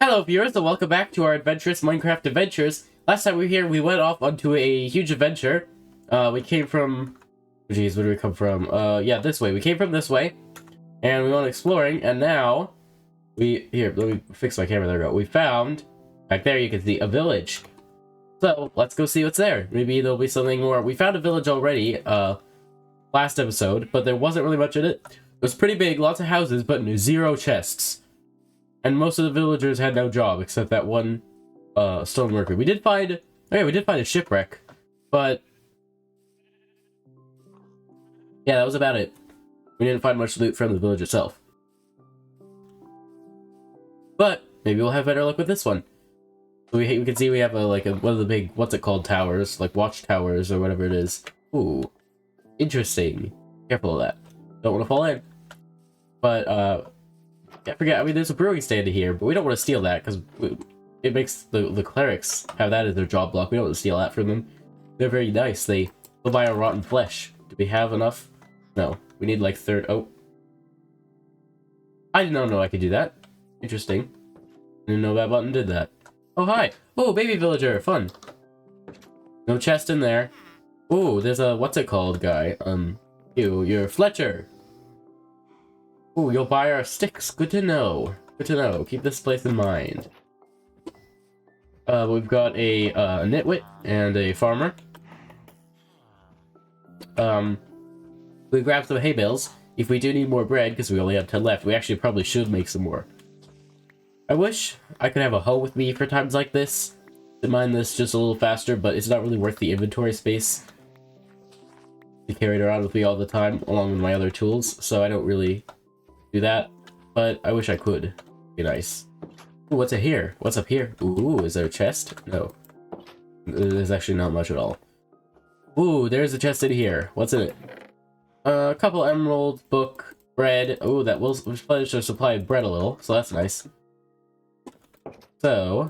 Hello viewers and welcome back to our Adventurous Minecraft Adventures. Last time we were here, we went off onto a huge adventure. We came from... Jeez, where did we come from? Yeah, this way. We came from this way, and we went exploring, and now... Here, let me fix my camera, there we go. We found, back there you can see, a village. So, let's go see what's there. Maybe there'll be something more. We found a village already, last episode, but there wasn't really much in it. It was pretty big, lots of houses, but 0 chests. And most of the villagers had no job except that one stone worker. We did find a shipwreck, but yeah, that was about it. We didn't find much loot from the village itself. But maybe we'll have better luck with this one. So we can see we have one of the big, what's it called, towers, like watchtowers or whatever it is. Ooh, interesting. Careful of that. Don't want to fall in. But I forget, I mean, there's a brewing stand here, but we don't want to steal that, because it makes the clerics have that as their job block. We don't want to steal that from them. They're very nice. They go buy our rotten flesh. Do we have enough? No. We need, like, oh. I did not know I could do that. Interesting. Didn't know that button did that. Oh, hi! Oh, baby villager! Fun! No chest in there. Oh, there's a, what's it called, guy? You're Fletcher! Ooh, you'll buy our sticks. Good to know. Good to know. Keep this place in mind. We've got a nitwit and a farmer. We grabbed some hay bales. If we do need more bread, because we only have 10 left, we actually probably should make some more. I wish I could have a hoe with me for times like this to mine this just a little faster, but it's not really worth the inventory space to carry it around with me all the time, along with my other tools, so I don't really do that, but I wish I could. Be nice. Ooh, what's it here? What's up here? Ooh, is there a chest? No. There's actually not much at all. Ooh, there's a chest in here. What's in it? A couple emeralds, book, bread. Ooh, that will replenish our supply of bread a little, so that's nice. So,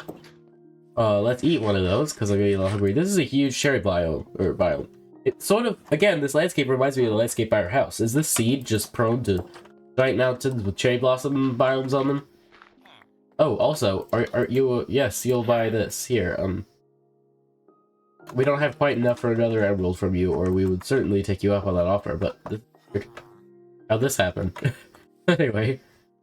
let's eat one of those, because I'm getting a little hungry. This is a huge cherry biome. It sort of, again, this landscape reminds me of the landscape by our house. Is this seed just prone to giant mountains with cherry blossom biomes on them? Oh, also, are you, yes, you'll buy this. Here, we don't have quite enough for another emerald from you, or we would certainly take you up on that offer, but how'd this happen? Anyway,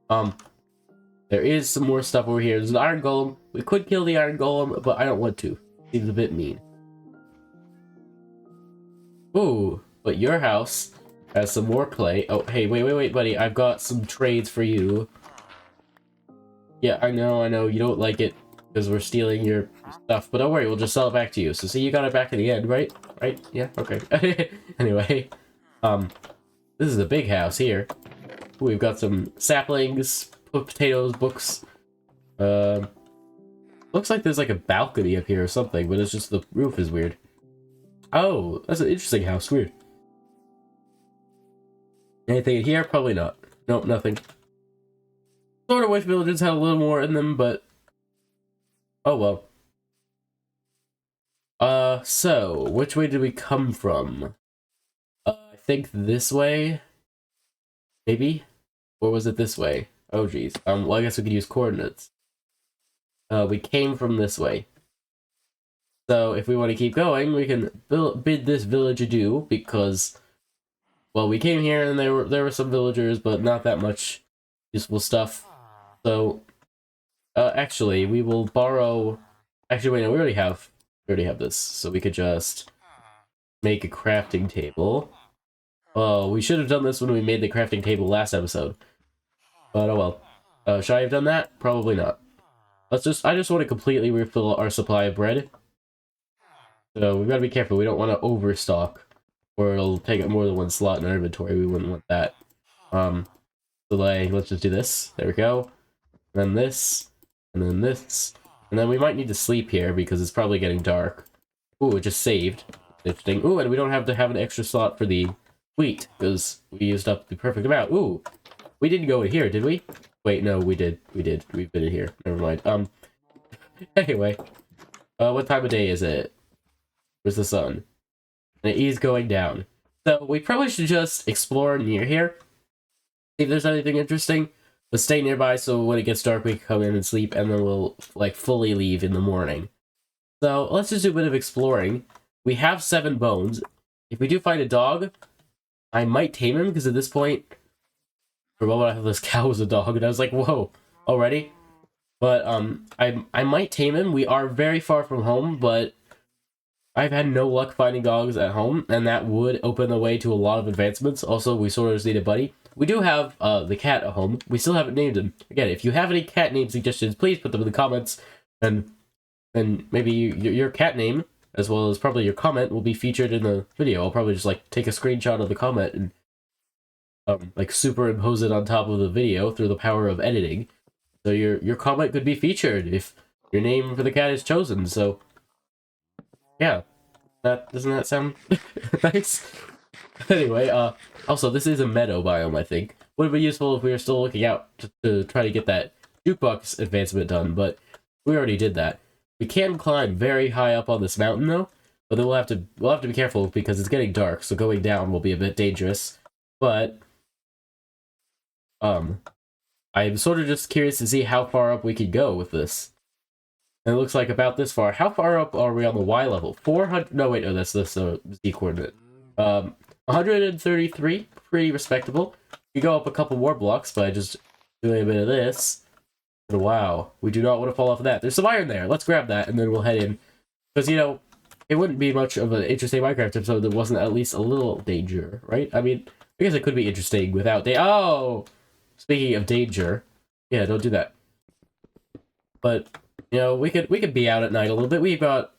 there is some more stuff over here. There's an iron golem. We could kill the iron golem, but I don't want to. Seems a bit mean. Ooh, but your house has some more clay. Oh, hey, wait, buddy. I've got some trades for you. Yeah, I know, you don't like it because we're stealing your stuff, but don't worry, we'll just sell it back to you. So see, you got it back in the end, right? Right? Yeah, okay. Anyway, this is a big house here. Ooh, we've got some saplings, potatoes, books. Looks like there's like a balcony up here or something, but it's just the roof is weird. Oh, that's an interesting house. Weird. Anything in here? Probably not. Nope, nothing. Sort of wish villages had a little more in them, but oh well. So which way did we come from? I think this way, maybe, or was it this way? Oh geez. Well, I guess we could use coordinates. We came from this way. So if we want to keep going, we can bid this village adieu, because, well, we came here and there were some villagers, but not that much useful stuff. So, actually, we will borrow. Actually, wait, no, we already have this, so we could just make a crafting table. Oh, we should have done this when we made the crafting table last episode, but oh well. Should I have done that? Probably not. I just want to completely refill our supply of bread. So we've got to be careful. We don't want to overstock, or it'll take up more than one slot in our inventory. We wouldn't want that. So like, let's just do this. There we go. And then this, and then this, and then we might need to sleep here because it's probably getting dark. Ooh, it just saved. Interesting. Ooh, and we don't have to have an extra slot for the wheat because we used up the perfect amount. Ooh, we didn't go in here, did we? Wait, no, we did. We've been in here. Never mind. Anyway, what time of day is it? Where's the sun? And it is going down. So we probably should just explore near here. See if there's anything interesting. But stay nearby so when it gets dark we can come in and sleep, and then we'll like fully leave in the morning. So let's just do a bit of exploring. We have 7 bones. If we do find a dog, I might tame him, because at this point, for a moment I thought this cow was a dog, and I was like, whoa, already? But I might tame him. We are very far from home, but I've had no luck finding dogs at home, and that would open the way to a lot of advancements. Also, we sort of just need a buddy. We do have the cat at home. We still haven't named him. Again, if you have any cat name suggestions, please put them in the comments, and maybe your cat name, as well as probably your comment, will be featured in the video. I'll probably just like take a screenshot of the comment and like superimpose it on top of the video through the power of editing. So your comment could be featured if your name for the cat is chosen. So yeah, doesn't that sound nice? Anyway, also this is a meadow biome. I think would be useful if we were still looking out to try to get that jukebox advancement done, but we already did that. We can climb very high up on this mountain though, but then we'll have to be careful because it's getting dark, so going down will be a bit dangerous. But I'm sort of just curious to see how far up we could go with this. And it looks like about this far. How far up are we on the Y level? 400. No, wait, no, that's the Z coordinate. 133, pretty respectable. You go up a couple more blocks by just doing a bit of this. But wow, we do not want to fall off of that. There's some iron there. Let's grab that, and then we'll head in. Because, you know, it wouldn't be much of an interesting Minecraft episode that wasn't at least a little danger, right? I mean, I guess it could be interesting without oh! Speaking of danger, yeah, don't do that. But, you know, we could be out at night a little bit. We've got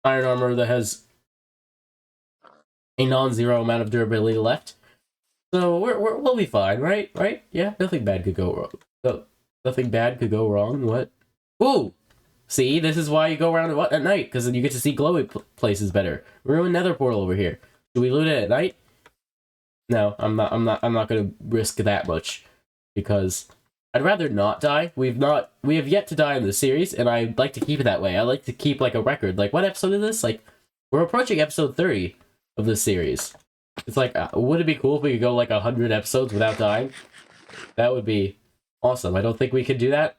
iron armor that has a non-zero amount of durability left. So we'll be fine, right? Right? Yeah, nothing bad could go wrong. No, nothing bad could go wrong. What? Ooh! See, this is why you go around at night, because then you get to see glowy places better. Ruined nether portal over here. Do we loot it at night? No, I'm not gonna risk that much, because I'd rather not die. We have yet to die in the series, and I'd like to keep it that way. I like to keep like a record. Like, what episode is this? Like, we're approaching episode 30 of this series. It's like, would it be cool if we could go like 100 episodes without dying? That would be awesome. I don't think we could do that,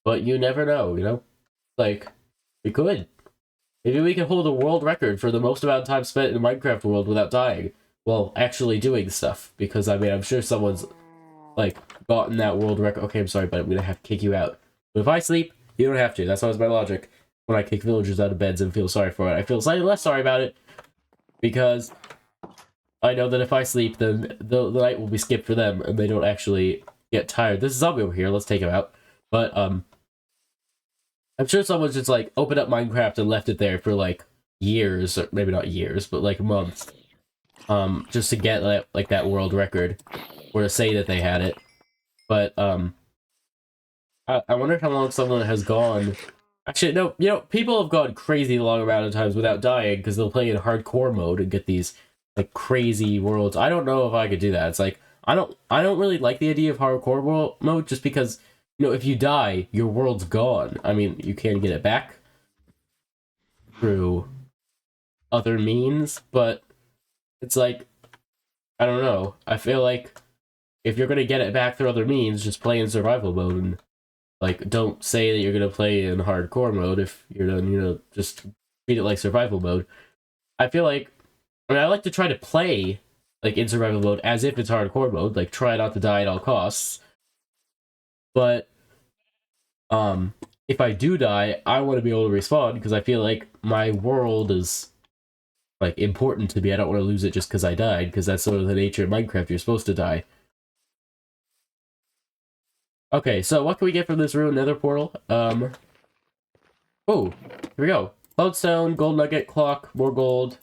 but you never know, you know? Like, we could. Maybe we could hold a world record for the most amount of time spent in the Minecraft world without dying. Well, actually doing stuff, because I mean, I'm sure someone's like gotten that world record. Okay, I'm sorry, but I'm gonna have to kick you out. But if I sleep, you don't have to. That's always my logic. When I kick villagers out of beds and feel sorry for it, I feel slightly less sorry about it, because I know that if I sleep, then the night will be skipped for them, and they don't actually get tired. This is zombie over here. Let's take him out. But I'm sure someone's just like opened up Minecraft and left it there for like years, or maybe not years, but like months. Just to get like that world record, or to say that they had it. But I wonder how long someone has gone. Actually, no, you know, people have gone crazy long amount of times without dying because they'll play in hardcore mode and get these like crazy worlds. I don't know if I could do that. It's like I don't really like the idea of hardcore world mode, just because, you know, if you die, your world's gone. I mean, you can get it back through other means, but it's like, I don't know. I feel like if you're gonna get it back through other means, just play in survival mode, and like don't say that you're gonna play in hardcore mode if you're done, you know, just treat it like survival mode. I feel like, I mean, I like to try to play like in survival mode as if it's hardcore mode, like try not to die at all costs. But if I do die, I want to be able to respawn, because I feel like my world is like important to me. I don't want to lose it just because I died, because that's sort of the nature of Minecraft. You're supposed to die. Okay, so what can we get from this ruined nether portal? Oh, here we go. Lodestone, gold nugget, clock, more gold,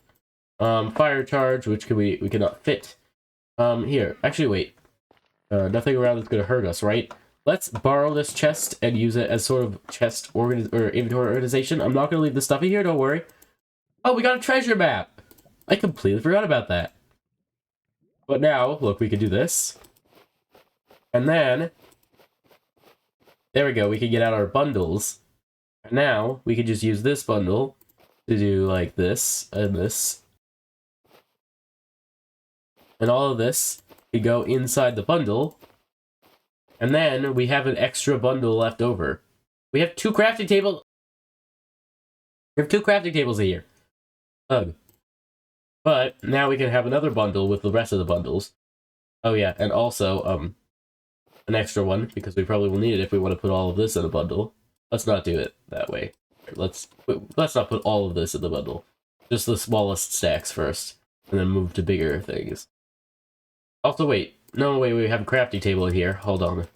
fire charge, which we cannot fit. Here, actually, wait. Nothing around that's gonna hurt us, right? Let's borrow this chest and use it as sort of chest or inventory organization. I'm not gonna leave the stuffy here, don't worry. Oh, we got a treasure map! I completely forgot about that. But now, look, we can do this. And then, there we go, we can get out our bundles. And now, we can just use this bundle to do like this and this. And all of this can go inside the bundle, And then we have an extra bundle left over. We have 2 crafting tables. We have 2 crafting tables here. Ugh. But now we can have another bundle with the rest of the bundles. Oh yeah, and also, an extra one, because we probably will need it if we want to put all of this in a bundle. Let's not do it that way. Let's not put all of this in the bundle. Just the smallest stacks first, and then move to bigger things. Also, wait. No, wait, we have a crafting table in here. Hold on.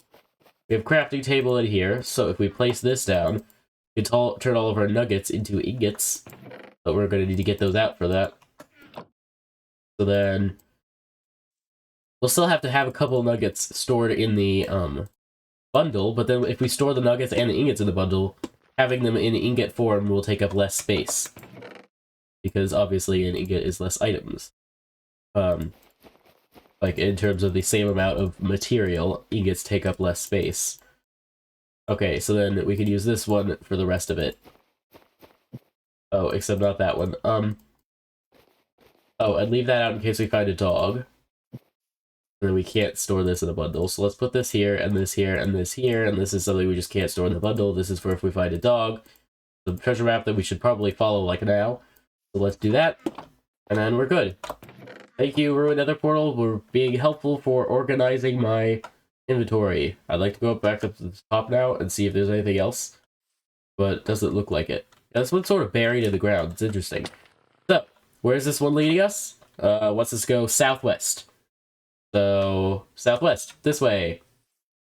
We have a crafting table in here, so if we place this down, we can turn all of our nuggets into ingots. But we're going to need to get those out for that. So then we'll still have to have a couple nuggets stored in the bundle, but then if we store the nuggets and the ingots in the bundle, having them in ingot form will take up less space. Because obviously an ingot is less items. Like in terms of the same amount of material, ingots take up less space. Okay, so then we can use this one for the rest of it. Oh, except not that one. Oh, and leave that out in case we find a dog. And then we can't store this in a bundle. So let's put this here, and this here, and this here, and this is something we just can't store in the bundle. This is for if we find a dog. The treasure map that we should probably follow like now. So let's do that, and then we're good. Thank you, Ruined Nether Portal, for being helpful for organizing my inventory. I'd like to go back up to the top now and see if there's anything else, but it doesn't look like it. This one's sort of buried in the ground. It's interesting. So, where's this one leading us? Let's just go southwest. So, southwest, this way.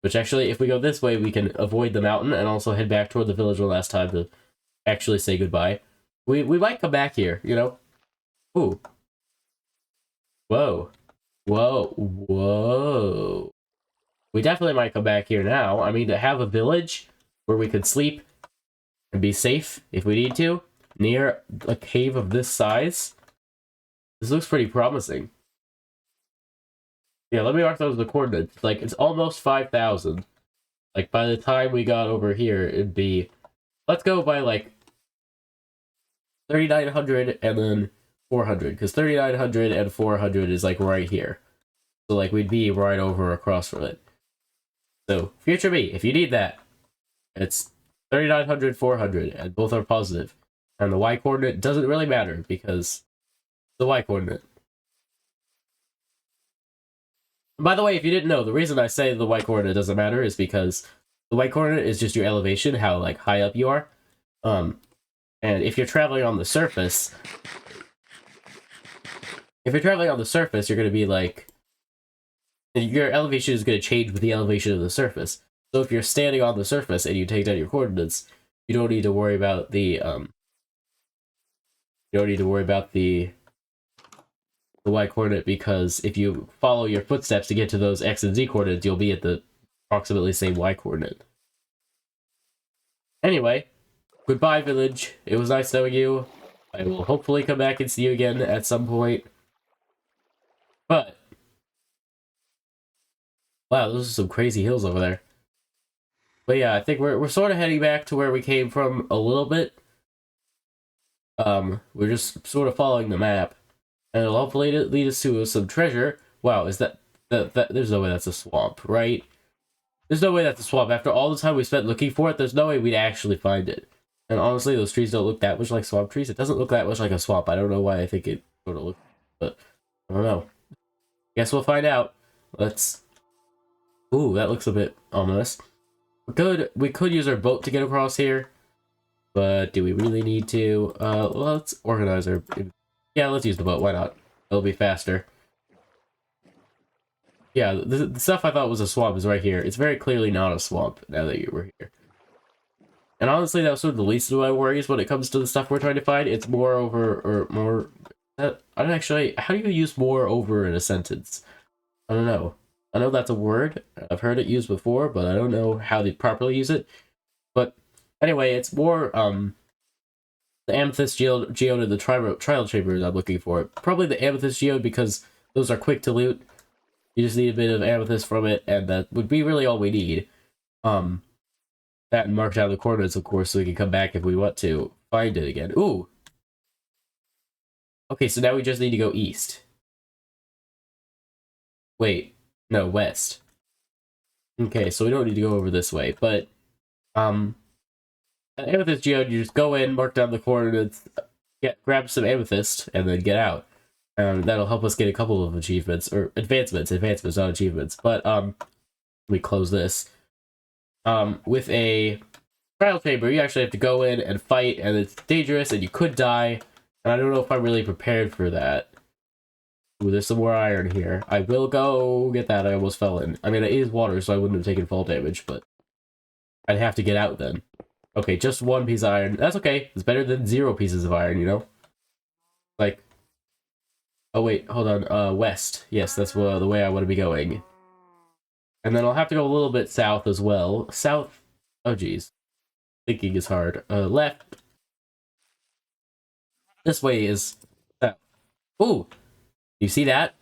Which actually, if we go this way, we can avoid the mountain and also head back toward the village one last time to actually say goodbye. We might come back here, you know? Ooh. Whoa. Whoa. Whoa. We definitely might come back here now. I mean, to have a village where we could sleep and be safe if we need to, near a cave of this size, this looks pretty promising. Yeah, let me mark those the coordinates. Like, it's almost 5,000. Like, by the time we got over here, it'd be... Let's go by, like, 3,900 and then 400. Because 3,900 and 400 is, like, right here. So, like, we'd be right over across from it. So, future me, if you need that, it's 3,900, 400, and both are positive. And the y-coordinate doesn't really matter, because the y-coordinate. By the way, if you didn't know, the reason I say the y-coordinate doesn't matter is because the y-coordinate is just your elevation, how, like, high up you are. And if you're traveling on the surface... If you're traveling on the surface, you're going to be, like... Your elevation is going to change with the elevation of the surface. So if you're standing on the surface and you take down your coordinates, you don't need to worry about the, You don't need to worry about the y-coordinate, because if you follow your footsteps to get to those x and z coordinates, you'll be at the approximately same y-coordinate. Anyway, goodbye, village. It was nice knowing you. I will hopefully come back and see you again at some point. But... Wow, those are some crazy hills over there. But yeah, I think we're sort of heading back to where we came from a little bit. We're just sort of following the map. And it'll hopefully lead us to some treasure. Wow, is that there's no way that's a swamp, right? There's no way that's a swamp. After all the time we spent looking for it, there's no way we'd actually find it. And honestly, those trees don't look that much like swamp trees. It doesn't look that much like a swamp. I don't know why I think it sort of looks, but I don't know. Guess we'll find out. Let's... Ooh, that looks a bit ominous. We could use our boat to get across here, but do we really need to? Let's organize our... Yeah, let's use the boat. Why not? It'll be faster. Yeah, the stuff I thought was a swamp is right here. It's very clearly not a swamp now that you were here. And honestly, that was sort of the least of my worries when it comes to the stuff we're trying to find. It's more over, or more... I don't actually... How do you use more over in a sentence? I don't know. I know that's a word. I've heard it used before, but I don't know how to properly use it. But anyway, it's more, the amethyst geode and the trial chambers I'm looking for. Probably the amethyst geode, because those are quick to loot. You just need a bit of amethyst from it, and that would be really all we need. That and mark down the coordinates, of course, so we can come back if we want to find it again. Ooh! Okay, so now we just need to go east. Wait, no, west. Okay, so we don't need to go over this way, but at Amethyst Geode, you just go in, mark down the coordinates, grab some amethyst, and then get out. That'll help us get a couple of achievements, or advancements, not achievements. But, let me close this. With a trial chamber, you actually have to go in and fight, and it's dangerous, and you could die, and I don't know if I'm really prepared for that. Ooh, there's some more iron here. I will go get that. I almost fell in. I mean, it is water, so I wouldn't have taken fall damage, but I'd have to get out then. Okay, just one piece of iron. That's okay. It's better than 0 pieces of iron, you know? Like, oh wait, hold on. West. Yes, that's the way I want to be going. And then I'll have to go a little bit south as well. South. Oh, geez. Thinking is hard. Left. This way is south. Ooh! You see that?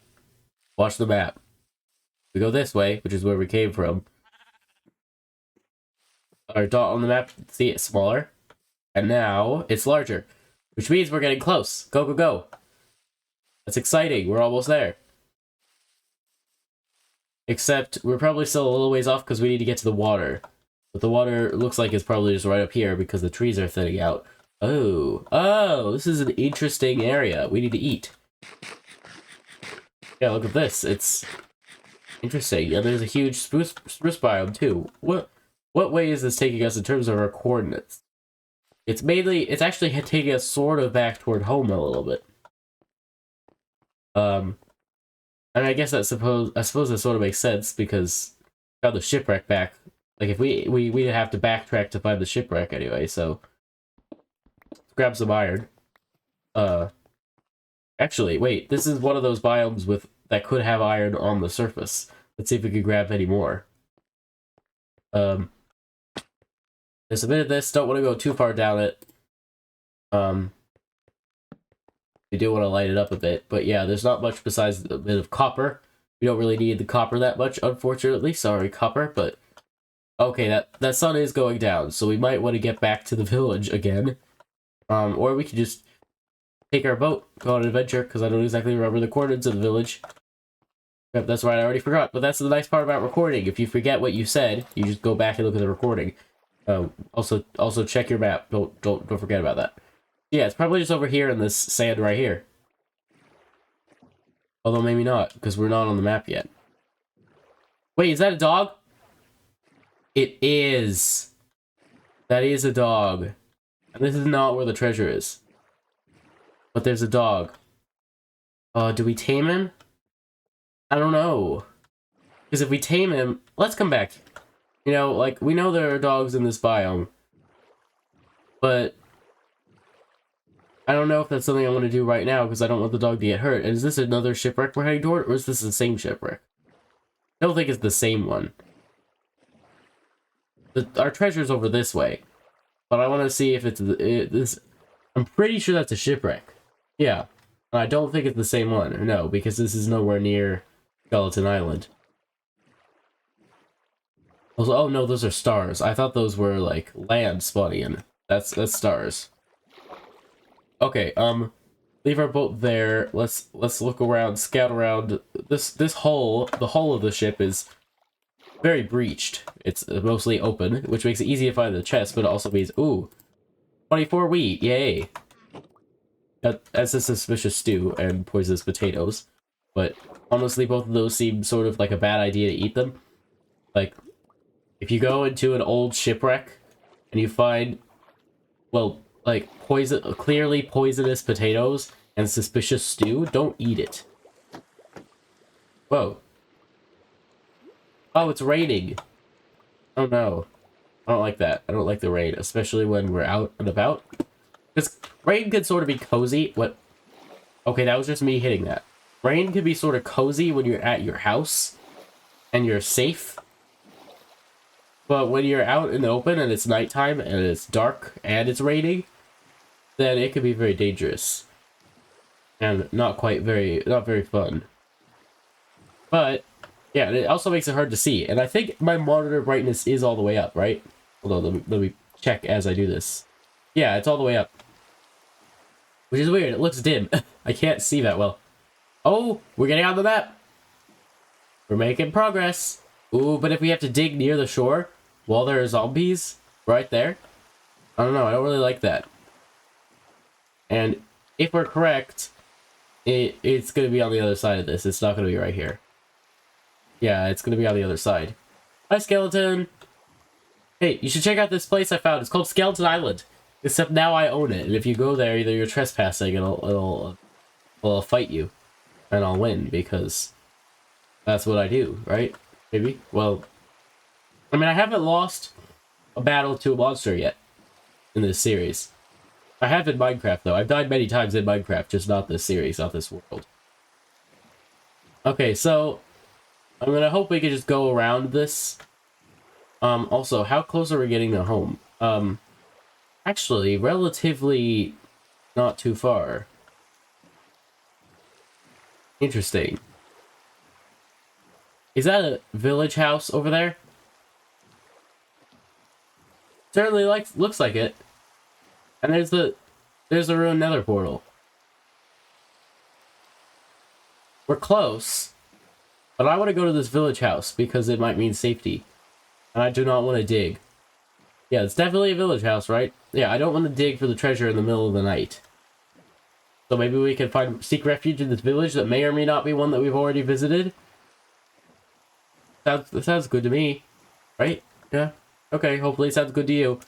Watch the map. We go this way, which is where we came from. Our dot on the map, see it's smaller. And now it's larger, which means we're getting close. Go, go, go. That's exciting. We're almost there. Except we're probably still a little ways off because we need to get to the water. But the water looks like it's probably just right up here because the trees are thinning out. Oh, this is an interesting area. We need to eat. Yeah, look at this. It's interesting. And there's a huge spruce biome too. What way is this taking us in terms of our coordinates? It's actually taking us sort of back toward home a little bit. And I guess I suppose that sort of makes sense because we found the shipwreck back. Like if we'd have to backtrack to find the shipwreck anyway, so let's grab some iron. Actually, wait, this is one of those biomes that could have iron on the surface. Let's see if we can grab any more. There's a bit of this, don't want to go too far down it. We do want to light it up a bit, but yeah, there's not much besides a bit of copper. We don't really need the copper that much, unfortunately. Sorry, copper, but okay, that sun is going down, so we might want to get back to the village again. Or we could just take our boat, go on an adventure, because I don't exactly remember the coordinates of the village. Yep, that's right, I already forgot, but that's the nice part about recording. If you forget what you said, you just go back and look at the recording. Also check your map. Don't forget about that. Yeah, it's probably just over here in this sand right here. Although maybe not, because we're not on the map yet. Wait, is that a dog? It is. That is a dog. And this is not where the treasure is. But there's a dog. Do we tame him? I don't know. Because if we tame him, let's come back. You know, like, we know there are dogs in this biome. But I don't know if that's something I want to do right now because I don't want the dog to get hurt. And is this another shipwreck we're heading toward, or is this the same shipwreck? I don't think it's the same one. Our treasure's over this way, but I want to see if it's this. I'm pretty sure that's a shipwreck. Yeah, I don't think it's the same one. No, because this is nowhere near Skeleton Island. Also, oh no, those are stars. I thought those were like land spawning in. That's stars. Okay, leave our boat there. Let's look around, scout around. This hull, the hull of the ship is very breached. It's mostly open, which makes it easy to find the chest, but it also means, ooh, 24 wheat, yay. That's a suspicious stew and poisonous potatoes, but honestly, both of those seem sort of like a bad idea to eat them. Like, if you go into an old shipwreck and you find, well, like clearly poisonous potatoes and suspicious stew, don't eat it. Whoa. Oh, it's raining. Oh no. I don't like that. I don't like the rain, especially when we're out and about. Because rain could sort of be cozy. What? Okay, that was just me hitting that. Rain could be sort of cozy when you're at your house and you're safe. But when you're out in the open and it's nighttime and it's dark and it's raining, then it could be very dangerous. And not very fun. But yeah, it also makes it hard to see. And I think my monitor brightness is all the way up, right? Hold on, let me check as I do this. Yeah, it's all the way up. Which is weird, it looks dim. I can't see that well. Oh, we're getting on the map! We're making progress! Ooh, but if we have to dig near the shore while there are zombies right there, I don't know. I don't really like that. And if we're correct, it's going to be on the other side of this. It's not going to be right here. Yeah, it's going to be on the other side. Hi, skeleton. Hey, you should check out this place I found. It's called Skeleton Island. Except now I own it, and if you go there, either you're trespassing, and it'll fight you, and I'll win because that's what I do, right? Maybe. Well, I mean, I haven't lost a battle to a monster yet in this series. I have in Minecraft though. I've died many times in Minecraft, just not this series, not this world. Okay, so I'm gonna hope we can just go around this. Also, how close are we getting to home? Actually, relatively not too far. Interesting. Is that a village house over there? Certainly looks like it. And there's the ruined nether portal. We're close, but I want to go to this village house because it might mean safety. And I do not want to dig. Yeah, it's definitely a village house, right? Yeah, I don't want to dig for the treasure in the middle of the night. So maybe we can seek refuge in this village that may or may not be one that we've already visited. That sounds good to me, right? Yeah. Okay, hopefully it sounds good to you.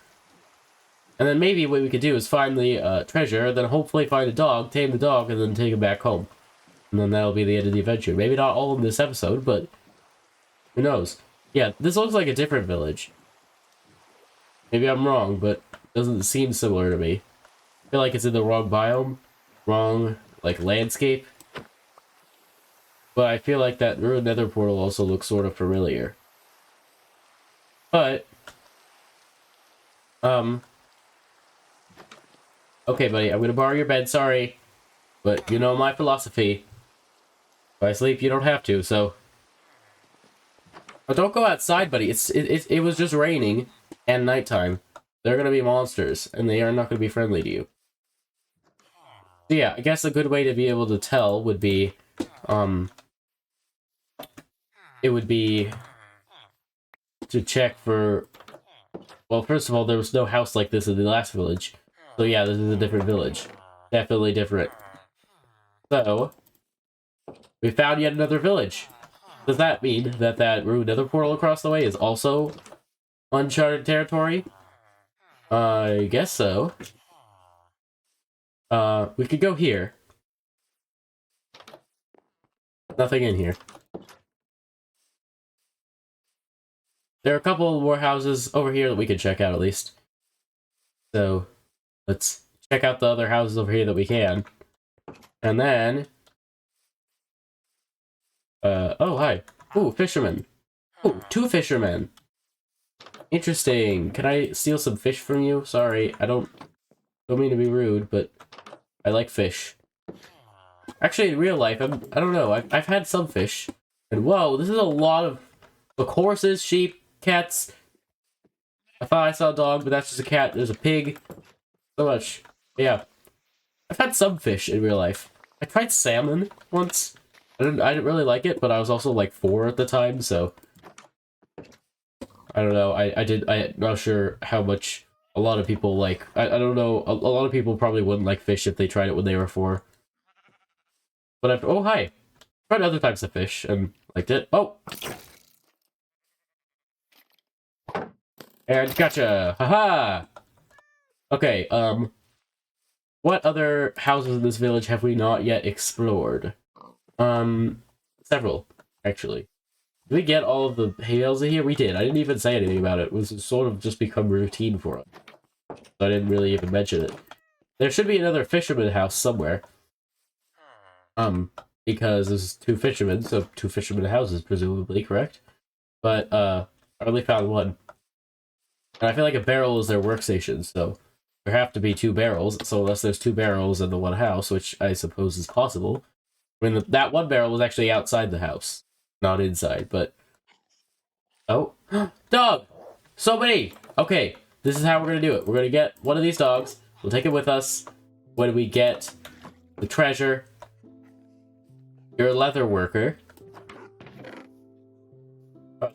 And then maybe what we could do is find the treasure, then hopefully find a dog, tame the dog, and then take him back home. And then that'll be the end of the adventure. Maybe not all in this episode, but who knows? Yeah, this looks like a different village. Maybe I'm wrong, but it doesn't seem similar to me. I feel like it's in the wrong biome, wrong, like, landscape. But I feel like that ruined nether portal also looks sort of familiar. But, okay, buddy, I'm gonna borrow your bed, sorry. But you know my philosophy. If I sleep, you don't have to, so... But don't go outside, buddy. It was just raining and nighttime. They're gonna be monsters, and they are not gonna be friendly to you. So yeah, I guess a good way to be able to tell would be, it would be to check for... Well, first of all, there was no house like this in the last village. So yeah, this is a different village. Definitely different. So, we found yet another village. Does that mean that that ruined nether portal across the way is also uncharted territory? I guess so. We could go here. Nothing in here. There are a couple more houses over here that we could check out at least. So, let's check out the other houses over here that we can. And then... oh, hi. Ooh, fisherman. Ooh, 2 fishermen. Interesting. Can I steal some fish from you? Sorry, I don't mean to be rude, but I like fish. Actually, in real life, I don't know. I've had some fish. And whoa, this is a lot of... Look, horses, sheep, cats. I thought I saw a dog, but that's just a cat. There's a pig. So much. Yeah. I've had some fish in real life. I tried salmon once. I didn't really like it, but I was also like 4 at the time, so... I don't know, I'm not sure how much a lot of people like... I don't know, a lot of people probably wouldn't like fish if they tried it when they were 4. But I've... Oh, hi! Tried other types of fish, and liked it. Oh! And gotcha! Haha! Okay, what other houses in this village have we not yet explored? Several, actually. Did we get all of the hay bales in here? We did. I didn't even say anything about it. It was sort of just become routine for us. So I didn't really even mention it. There should be another fisherman house somewhere. Because there's 2 fishermen, so 2 fisherman houses, presumably, correct? But, I only found 1. And I feel like a barrel is their workstation, so there have to be 2 barrels. So unless there's 2 barrels in the one house, which I suppose is possible. I mean, that 1 barrel was actually outside the house, not inside, but... Oh. Dog! So many! Okay, this is how we're gonna do it. We're gonna get one of these dogs. We'll take it with us when we get the treasure. You're a leather worker.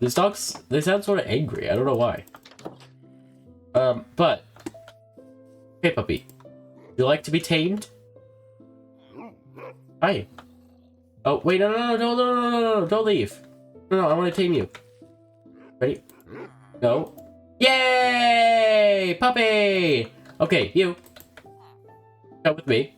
These dogs, they sound sort of angry. I don't know why. But... Hey, puppy. Would you like to be tamed? Hi. Oh, wait, no, don't leave. No, I want to tame you. Ready? Go. Yay! Puppy! Okay, you. Come with me.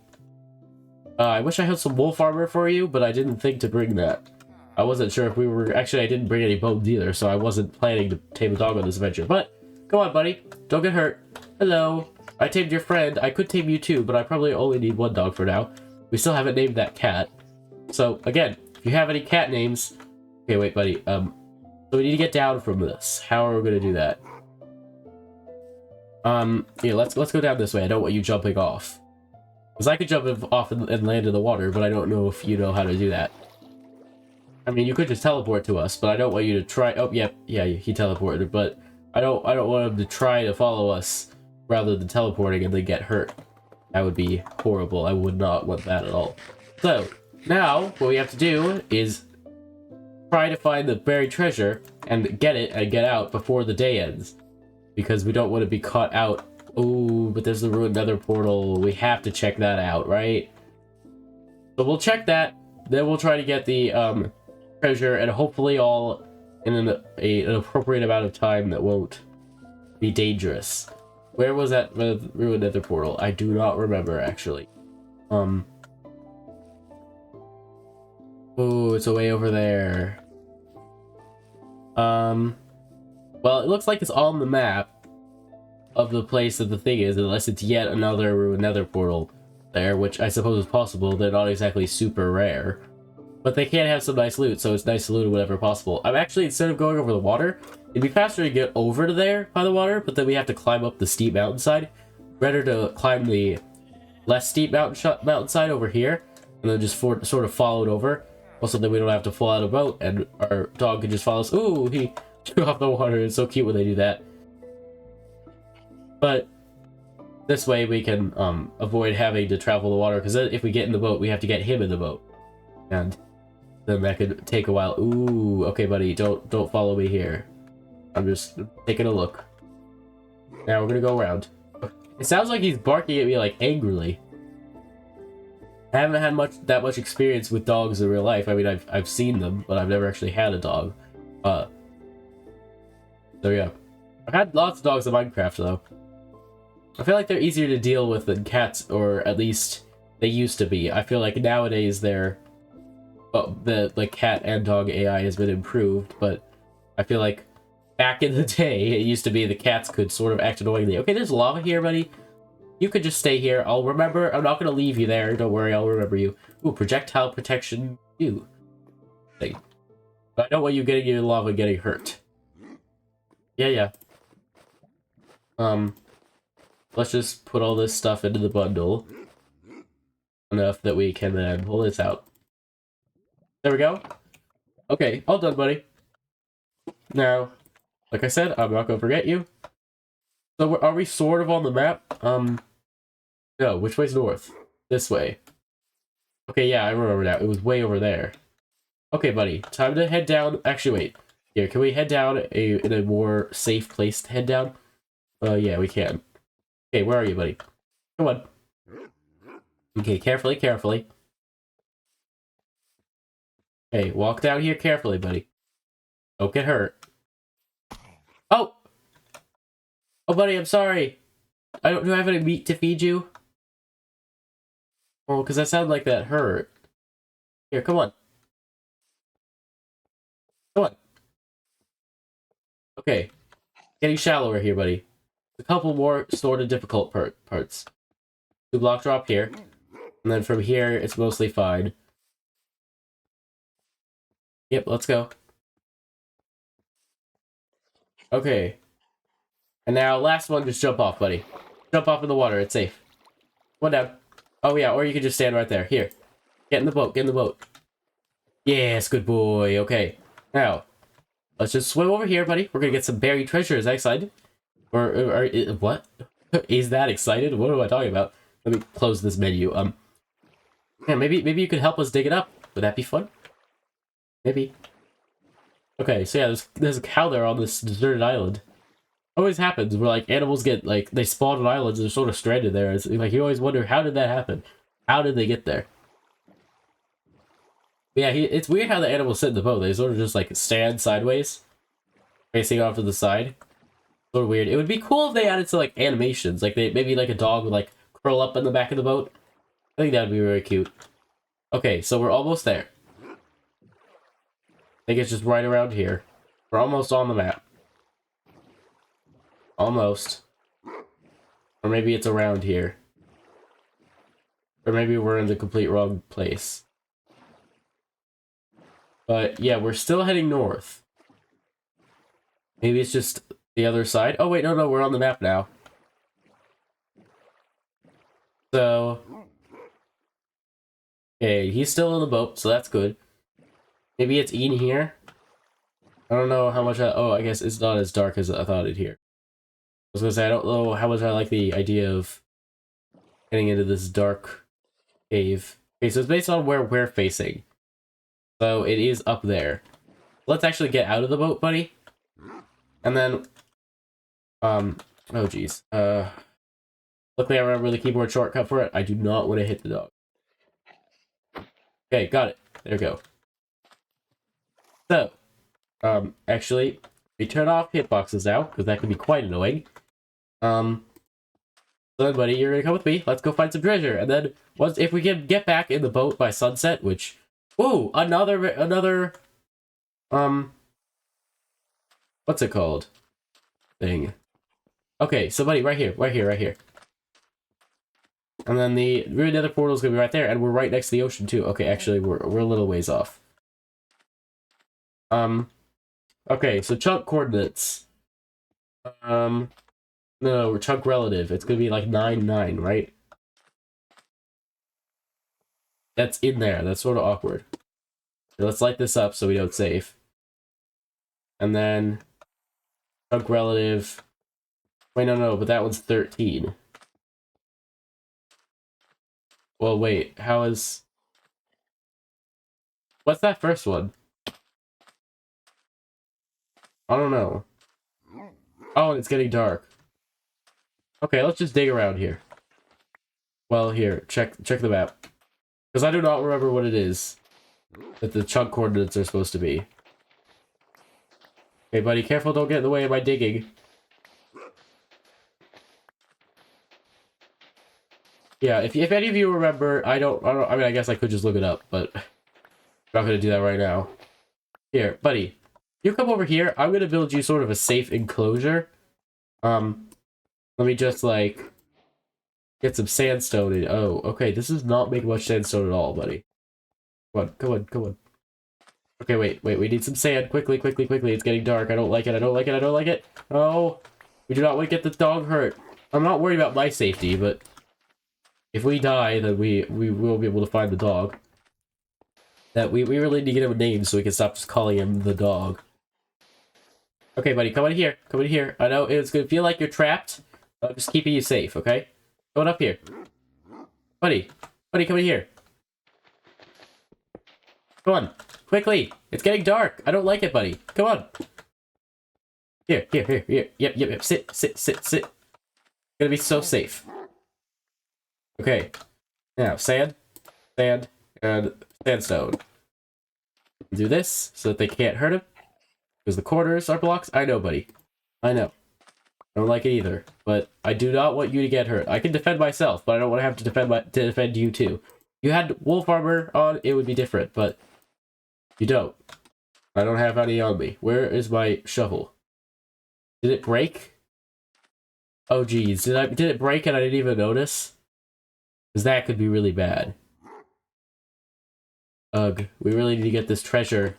I wish I had some wolf armor for you, but I didn't think to bring that. I wasn't sure if we were... Actually, I didn't bring any bones either, so I wasn't planning to tame a dog on this adventure. But, go on, buddy. Don't get hurt. Hello. I tamed your friend. I could tame you too, but I probably only need one dog for now. We still haven't named that cat. So, again, if you have any cat names... Okay, wait, buddy. So we need to get down from this. How are we going to do that? Yeah, let's go down this way. I don't want you jumping off. Because I could jump off and land in the water, but I don't know if you know how to do that. I mean, you could just teleport to us, but I don't want you to try... Oh, yeah, he teleported, but I don't want him to try to follow us rather than teleporting and then get hurt. That would be horrible. I would not want that at all. So, now, what we have to do is try to find the buried treasure and get it and get out before the day ends. Because we don't want to be caught out. Oh, but there's the ruined nether portal. We have to check that out, right? So we'll check that. Then we'll try to get the treasure, and hopefully all in an appropriate amount of time that won't be dangerous. Where was that ruined nether portal? I do not remember, actually. Oh, it's way over there. Well, it looks like it's on the map of the place that the thing is, unless it's yet another ruined nether portal there, which I suppose is possible. They're not exactly super rare. But they can have some nice loot, so it's nice to loot whatever possible. I'm actually, instead of going over the water, it'd be faster to get over to there by the water, but then we have to climb up the steep mountainside. Better to climb the less steep mountainside over here, and then just sort of follow it over. Also, then we don't have to fall out of a boat, and our dog can just follow us. Ooh, he drew off the water. It's so cute when they do that. But this way we can avoid having to travel the water, because if we get in the boat, we have to get him in the boat. And then that could take a while. Ooh, okay, buddy, don't follow me here. I'm just taking a look. Now we're gonna go around. It sounds like he's barking at me like angrily. I haven't had that much experience with dogs in real life. I mean, I've seen them, but I've never actually had a dog. So yeah, I've had lots of dogs in Minecraft though. I feel like they're easier to deal with than cats, or at least they used to be. I feel like nowadays they're... Well, the cat and dog AI has been improved, but I feel like back in the day, it used to be the cats could sort of act annoyingly. Okay, there's lava here, buddy. You could just stay here. I'll remember. I'm not going to leave you there. Don't worry, I'll remember you. Ooh, projectile protection 2. Thing. But I don't want you getting in lava and getting hurt. Yeah. Let's just put all this stuff into the bundle. Enough that we can then pull this out. There we go. Okay, all done, buddy. Now, like I said, I'm not gonna forget you. So, are we sort of on the map? No, which way's north? This way. Okay, yeah, I remember now. It was way over there. Okay, buddy, time to head down. Actually, wait. Here, can we head down in a more safe place to head down? Yeah, we can. Okay, where are you, buddy? Come on. Okay, carefully. Okay, walk down here carefully, buddy. Don't get hurt. Oh! Oh, buddy, I'm sorry. Do I have any meat to feed you? Oh, because that sounded like that hurt. Here, come on. Come on. Okay. Getting shallower here, buddy. A couple more sort of difficult parts. 2 block drop here. And then from here, it's mostly fine. Yep, let's go. Okay. And now, last one, just jump off, buddy. Jump off in the water, it's safe. One down. Oh yeah, or you can just stand right there. Here. Get in the boat, Yes, good boy. Okay. Now, let's just swim over here, buddy. We're gonna get some buried treasure. Is that excited? Or what? Is that excited? What am I talking about? Let me close this menu. Yeah, maybe you could help us dig it up. Would that be fun? Maybe. Okay, so yeah, there's a cow there on this deserted island. Always happens where like animals get like they spawn on islands and they're sort of stranded there. It's like you always wonder how did that happen? How did they get there? But yeah, it's weird how the animals sit in the boat. They sort of just like stand sideways, facing off to the side. Sort of weird. It would be cool if they added to like animations, like they maybe like a dog would like curl up in the back of the boat. I think that would be very cute. Okay, so we're almost there. I think it's just right around here. We're almost on the map. Almost. Or maybe it's around here. Or maybe we're in the complete wrong place. But yeah, we're still heading north. Maybe it's just the other side. Oh wait, no, we're on the map now. So... Okay, he's still in the boat, so that's good. Maybe it's in here. I don't know how much oh, I guess it's not as dark as I thought it here. I was gonna say, I don't know how much I like the idea of getting into this dark cave. Okay, so it's based on where we're facing. So it is up there. Let's actually get out of the boat, buddy. And then, oh geez. Luckily I remember the keyboard shortcut for it. I do not want to hit the dog. Okay, got it. There we go. So, actually, we turn off hitboxes now, because that can be quite annoying. So then, buddy, you're gonna come with me. Let's go find some treasure. And then, if we can get back in the boat by sunset, which... Whoa! Another... What's it called? Thing. Okay, so buddy, right here. And then the nether portal is gonna be right there, and we're right next to the ocean too. Okay, actually, we're a little ways off. Okay, so chunk coordinates. No, we're chunk relative. It's gonna be like 9, right? That's in there. That's sort of awkward. So let's light this up so we don't save. And then chunk relative. Wait, no, but that one's 13. Well, wait, how is... What's that first one? I don't know. Oh, it's getting dark. Okay, let's just dig around here. Well, here, check the map. Because I do not remember what it is that the chunk coordinates are supposed to be. Okay, buddy, careful, don't get in the way of my digging. Yeah, if any of you remember, I mean, I guess I could just look it up, but I'm not gonna do that right now. Here, buddy, you come over here. I'm gonna build you sort of a safe enclosure. Let me just, like, get some sandstone in. Oh, okay, this does not make much sandstone at all, buddy. Come on. Okay, wait, we need some sand. Quickly, it's getting dark. I don't like it. Oh, we do not want to get the dog hurt. I'm not worried about my safety, but if we die, then we will be able to find the dog. That we really need to get him a name so we can stop just calling him the dog. Okay, buddy, come in here. I know it's gonna feel like you're trapped. I'm just keeping you safe, okay? Come on up here. Buddy, come in here. Come on, quickly. It's getting dark. I don't like it, buddy. Come on. Here. Yep. Sit. Gonna be so safe. Okay. Now, sand, and sandstone. Do this so that they can't hurt him. Because the corners are blocks. I know, buddy. I know. I don't like it either. But I do not want you to get hurt. I can defend myself, but I don't want to have to defend you too. You had wolf armor on, it would be different, but you don't. I don't have any on me. Where is my shovel? Did it break? Oh geez, did it break and I didn't even notice? Because that could be really bad. Ugh, we really need to get this treasure.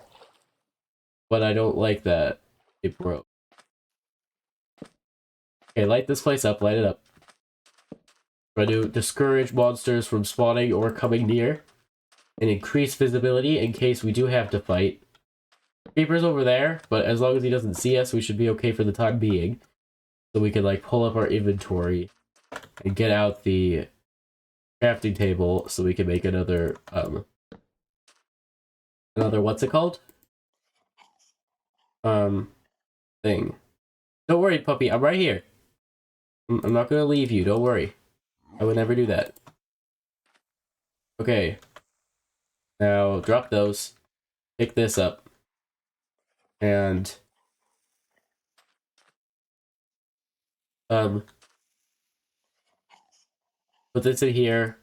But I don't like that it broke. Okay, light this place up, light it up. Try to discourage monsters from spawning or coming near. And increase visibility in case we do have to fight. Creeper's over there, but as long as he doesn't see us, we should be okay for the time being. So we can, like, pull up our inventory and get out the crafting table so we can make another, what's it called? thing. Don't worry, puppy. I'm right here. I'm not gonna leave you. Don't worry. I would never do that. Okay. Now drop those. Pick this up. And put this in here.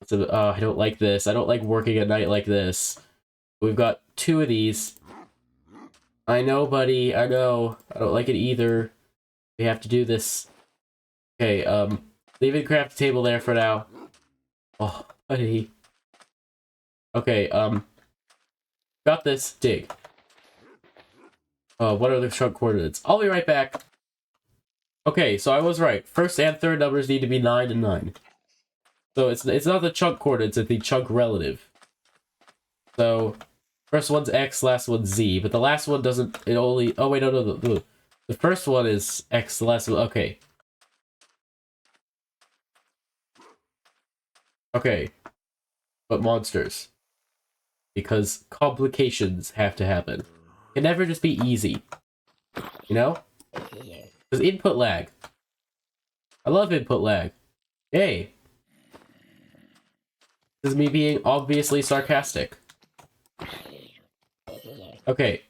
So, I don't like this. I don't like working at night like this. We've got 2 of these. I know, buddy. I know. I don't like it either. We have to do this. Okay, leave it craft table there for now. Oh, buddy. Okay, got this. Dig. What are the chunk coordinates? I'll be right back. Okay, so I was right. First and third numbers need to be 9 and 9. So it's not the chunk coordinates, it's the chunk relative. So first one's X, last one's Z, but the last one doesn't, it only, oh wait, no. The first one is X, the last one, okay. Okay. But monsters. Because complications have to happen. It can never just be easy. You know? There's input lag. I love input lag. Yay. This is me being obviously sarcastic. Okay.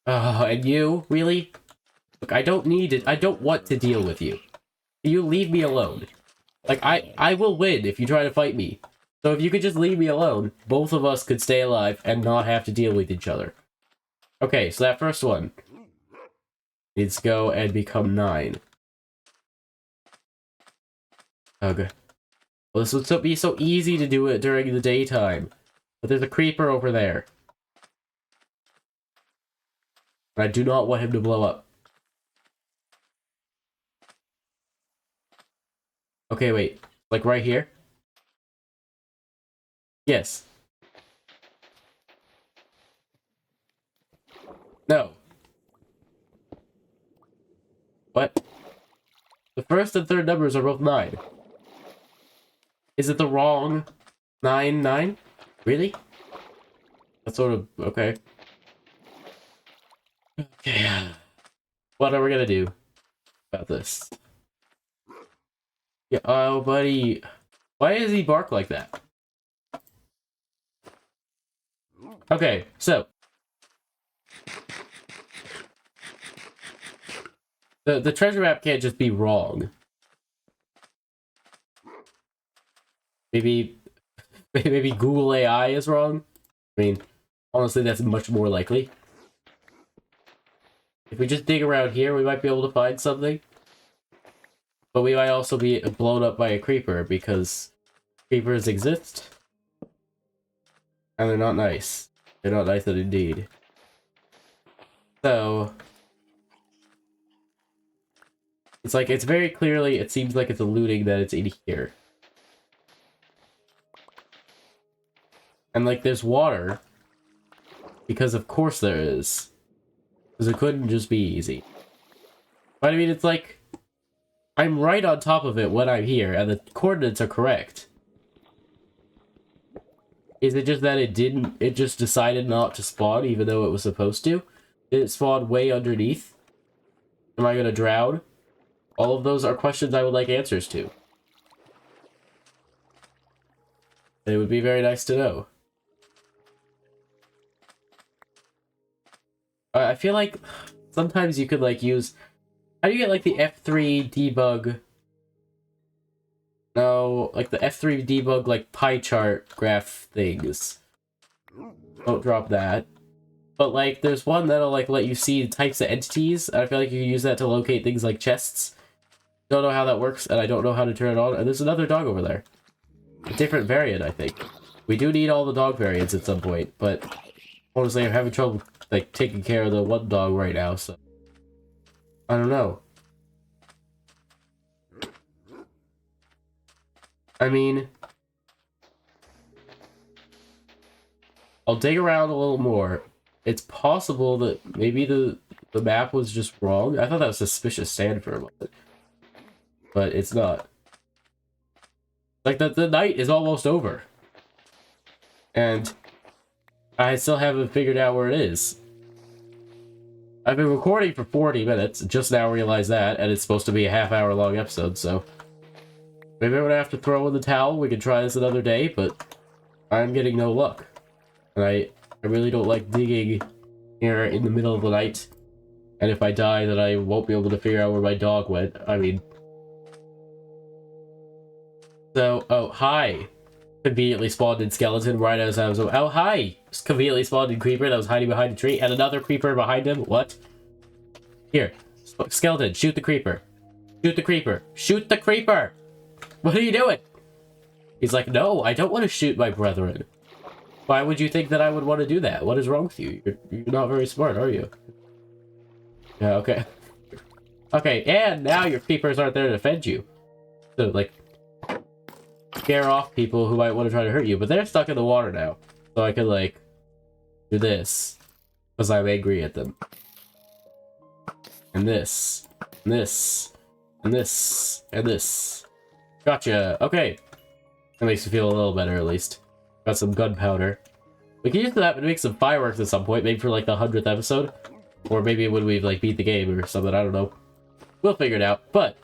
And you? Really? Look, I don't want to deal with you. You leave me alone. Like, I will win if you try to fight me. So if you could just leave me alone, both of us could stay alive and not have to deal with each other. Okay, so that first one needs to go and become 9. Ugh. Well, this would be so easy to do it during the daytime. But there's a creeper over there. And I do not want him to blow up. Okay, wait. Like right here? Yes. No. What? The first and third numbers are both 9. Is it the wrong 9, 9? Really? That's sort of... okay. Okay. What are we gonna do about this? Yeah, oh, buddy. Why does he bark like that? Okay, so... The treasure map can't just be wrong. Maybe Google AI is wrong? I mean, honestly, that's much more likely. If we just dig around here, we might be able to find something. But we might also be blown up by a creeper, because creepers exist. And they're not nice. They're not nice indeed. So... it's like, it's very clearly, it seems like it's alluding that it's in here. And like, there's water. Because of course there is. Because it couldn't just be easy. But I mean, it's like... I'm right on top of it when I'm here, and the coordinates are correct. Is it just that it just decided not to spawn, even though it was supposed to? Did it spawn way underneath? Am I gonna drown? All of those are questions I would like answers to. It would be very nice to know. I feel like sometimes you could like use... how do you get like the F3 debug? No, like the F3 debug like pie chart graph things. Don't drop that. But like there's one that'll like let you see types of entities. I feel like you can use that to locate things like chests. Don't know how that works, and I don't know how to turn it on. And there's another dog over there. A different variant, I think. We do need all the dog variants at some point, but honestly, I'm having trouble like taking care of the one dog right now, so I don't know. I mean, I'll dig around a little more. It's possible that maybe the map was just wrong. I thought that was suspicious sand for a moment. But it's not. Like, the night is almost over. And I still haven't figured out where it is. I've been recording for 40 minutes, just now realized that, and it's supposed to be a half-hour long episode, so... Maybe I'm gonna have to throw in the towel, we can try this another day, but... I'm getting no luck. And I really don't like digging here in the middle of the night. And if I die, then I won't be able to figure out where my dog went. I mean... So, oh, hi! Conveniently spawned in skeleton right as I was... Oh, hi! Just conveniently spawned in creeper that was hiding behind a tree, and another creeper behind him. What? Here. Skeleton, shoot the creeper. Shoot the creeper. Shoot the creeper! What are you doing? He's like, no, I don't want to shoot my brethren. Why would you think that I would want to do that? What is wrong with you? You're not very smart, are you? Yeah, okay. Okay, and now your creepers aren't there to defend you. So, like... scare off people who might want to try to hurt you, but they're stuck in the water now. So I could, like, do this. Because I'm angry at them. And this. And this. And this. And this. Gotcha. Okay. That makes me feel a little better, at least. Got some gunpowder. We can use that to make some fireworks at some point, maybe for, like, the 100th episode. Or maybe when we, like, beat the game or something, I don't know. We'll figure it out, but...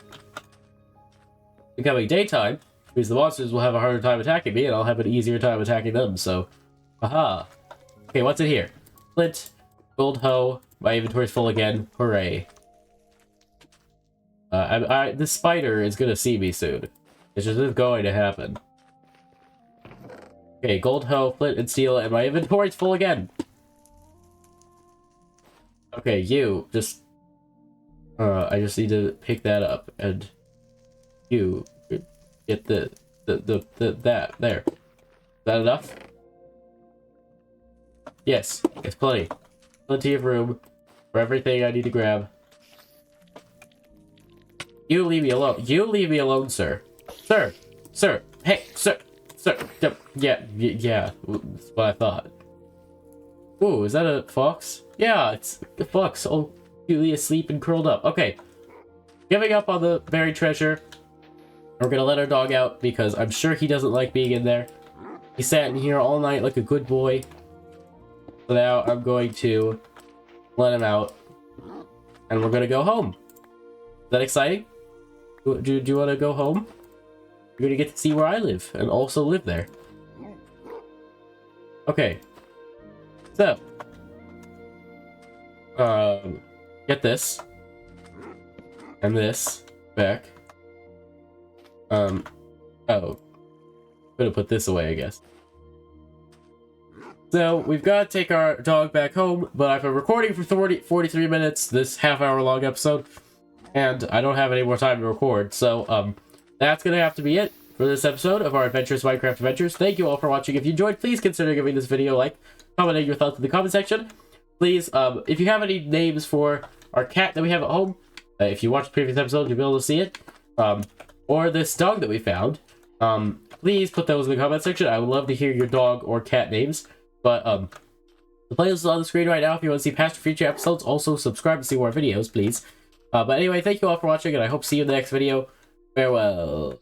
becoming daytime... because the monsters will have a harder time attacking me, and I'll have an easier time attacking them, so... Aha! Okay, what's in here? Flint, gold hoe, my inventory's full again, hooray. This spider is gonna see me soon. It's just going to happen. Okay, gold hoe, flint, and steel, and my inventory's full again! Okay, you, just... I just need to pick that up, and... you... get that, there. Is that enough? Yes, it's plenty. Plenty of room for everything I need to grab. You leave me alone. You leave me alone, sir. Sir! Sir! Hey, sir! Sir! Yeah, that's what I thought. Ooh, is that a fox? Yeah, it's a fox. Oh, cutely asleep and curled up. Okay. Giving up on the buried treasure. We're gonna let our dog out because I'm sure he doesn't like being in there. He sat in here all night like a good boy. So now I'm going to let him out. And we're gonna go home. Is that exciting? Do you want to go home? You're gonna get to see where I live and also live there. Okay. So. Get this. And this back. Oh. Gonna put this away, I guess. So, we've got to take our dog back home, but I've been recording for 43 minutes, this half-hour long episode, and I don't have any more time to record, so, that's gonna have to be it for this episode of our Adventurous Minecraft Adventures. Thank you all for watching. If you enjoyed, please consider giving this video a like, commenting your thoughts in the comment section. Please, if you have any names for our cat that we have at home, if you watched the previous episode, you'll be able to see it, or this dog that we found, please put those in the comment section. I would love to hear your dog or cat names. But, the playlist is on the screen right now if you want to see past or future episodes. Also, subscribe to see more videos, please. But anyway, thank you all for watching, and I hope to see you in the next video. Farewell.